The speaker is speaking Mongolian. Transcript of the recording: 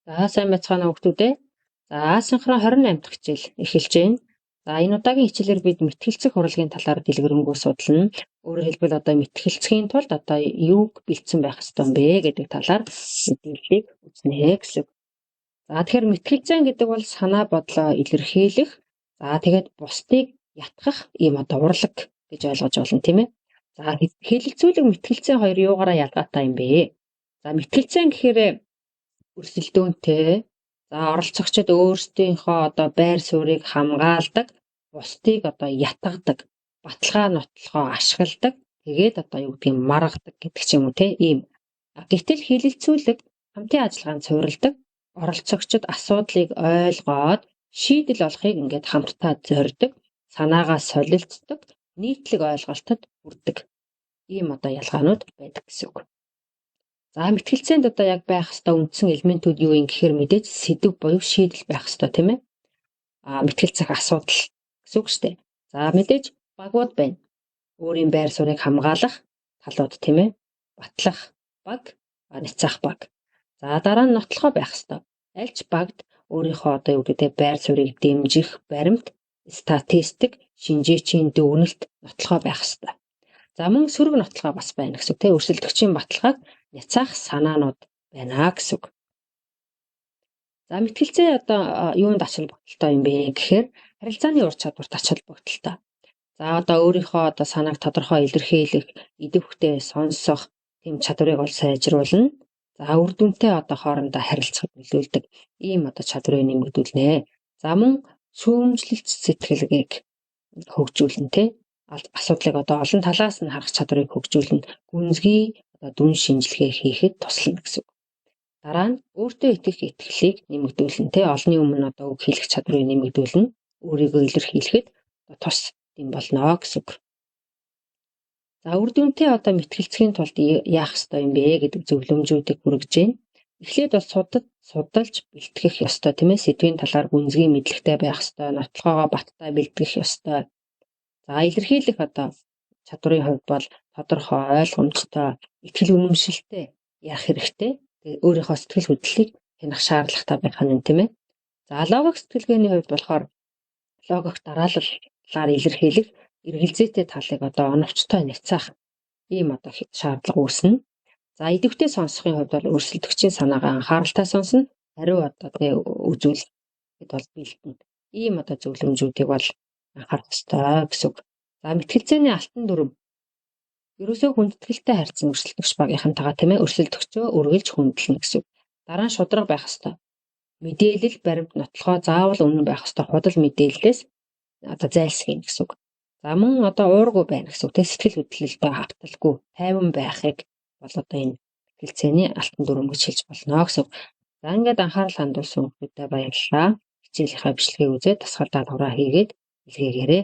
За сайн байцгаана уу хүүхдүүд ээ. За асинхрон 28 дахь хичээл эхэлж байна. За энэ удаагийн хичээлээр бид мэтгэлцэх урлагийн талаар дэлгэрэнгүй судална. Өөрөөр хэлбэл одоо мэтгэлцэхийн тулд одоо юуг бэлдсэн байх ёстой юм бэ гэдэг талаар мэдээллийг үзнэ гэсэн. За тэгэхээр мэтгэлцэн гэдэг бол санаа бодлоо илэрхийлэх, за тэгээд бусдыг ятгах ийм одоо урлаг гэж ойлгож болно тийм ээ. За хэлэлцүүлэг мэтгэлцэн хоёр юугаараа ялгаатай юм бэ? За мэтгэлцэн гэхээр өрсөлдөөнтэй. За оролцогчид өөрсдийнхөө одоо байр суурийг хамгаалдаг, бусдыг одоо ятгадаг, баталгаа нотлохоо ашигладаг, тэгээд одоо юу гэдгийг маргадаг гэдэг ч юм уу те ийм. Гэтэл хэлэлцүүлэг хамтын ажиллагаанд суурилдаг, оролцогчид асуудлыг ойлгоод шийдэл олохыг ингээд хамтдаа зорьдог, санаагаа солилцдог, нийтлэг ойлголтод хүрдэг. Ийм одоо ялгаанууд байдаг гэсэн үг. За мэтгэлцээнд одоо яг байх ёстой үндсэн элементүүд юу юм гэхээр мэдээж сэдв буюу шийдэл байх ёстой тийм ээ. Мэтгэлцэх асуудал гэсэн үг шүү дээ. За мэдээж багууд байна. Өөрийн байр суурийг хамгаалах талууд тийм ээ. Батлах баг, няцаах баг. За дараа нь нотлохоо байх ёстой. Аль ч багт өөрийнхөө одоо юу гэдэг байр суурийг дэмжих баримт, статистик, шинжээчийн дүгнэлт нотлохоо байх ёстой. За мөн сөрөг нотлохоо бас байна гэсэн үг тийм өрсөлдөгчийн баталгааг няцаах санаанууд байна гэсэн үг. За мэтгэлцээ одоо юунд ач холбогдолтой юм бэ гэхээр харилцааны ур чадварт ач холбогдолтой. За одоо өөрийнхөө одоо санааг тодорхой илэрхийлэх, идэвхтэй сонсох тийм чадварыг ол сайжруулна. За үр дүнтэй одоо хоорондоо харилцахад нөлөөлдөг ийм одоо чадварыг нэмэгдүүлнэ. За мөн шүүмжлэлт сэтгэлгээг хөгжүүлнэ тий. Асуудлыг одоо олон талаас нь харах чадварыг хөгжүүлнэ. Гүнзгий одоо дүн шинжилгээ хийхэд туслана гэсэн үг. Дараа нь өөртөө итгэх итгэлийг нэмэгдүүлнэ тий. Олонний өмнө одоо үг хэлэх чадварыг нэмэгдүүлнэ. Өөрийгөө илэрхийлэхэд тус юм болно гэсэн үг. За үр дүнтэй одоо мэтгэлцэхийн тулд яах ёстой юм бэ гэдэг зөвлөмжүүдийг хүргэж байна. Эхлээд бол судалж бэлтгэх ёстой тийм ээ. Сэдвийн талаар гүнзгий мэдлэгтэй байх ёстой, нотлохоогоо баттай бэлтгэх ёстой. За илэрхийлэх одоо чадварын хувьд бол тодорхой, ойлгомжтой, итгэл үнэмшилтэй ярих хэрэгтэй. Тэгээд өөрийнхөө сэтгэл хөдлөлийг хянах шаардлагатай байх нь тийм ээ. За логик сэтгэлгээний хувьд болохоор логик дараалалаар илэрхийлэх, эргэлзээтэй талыг одоо оновчтой няцаах ийм одоо шаардлага үүснэ. За идэвхтэй сонсохын хувьд бол өрсөлдөгчийн санаагаа анхааралтай сонсно, хариу одоо тэгээ үзүүлэхэд бол бэлтэнэ. Ийм одоо зөвлөмжүүдийг бол анхаарах ёстой гэсэн үг. За мэтгэлцээний алтан дүрм ерөөсөө хүндэтгэлтэй харьцан өрсөлдөгч багийнхантайгаа тийм ээ өрсөлдөгчөө үргэлж хүндлэнэ гэсэн үг. Дараа нь шударга байх ёстой. Мэдээлэл, баримт, нотлохоо заавал үнэн байх ёстой. Худал мэдээллээс одоо зайлсхийх гэсэн үг. За мөн одоо уургүй байна гэсэн үг. Сэтгэл хөдлөлтөө хавталгүй, тайван байхыг бол одоо энэ мэтгэлцээний алтан дүрм гэж хэлж болно гэсэн үг. За ингээд анхаарал хандуулсан хүмүүстээ баярлалаа. Хичээлийнхаа бичлэгийг үзээд дасгалдаа тураа хийгээд илгээгээрэй.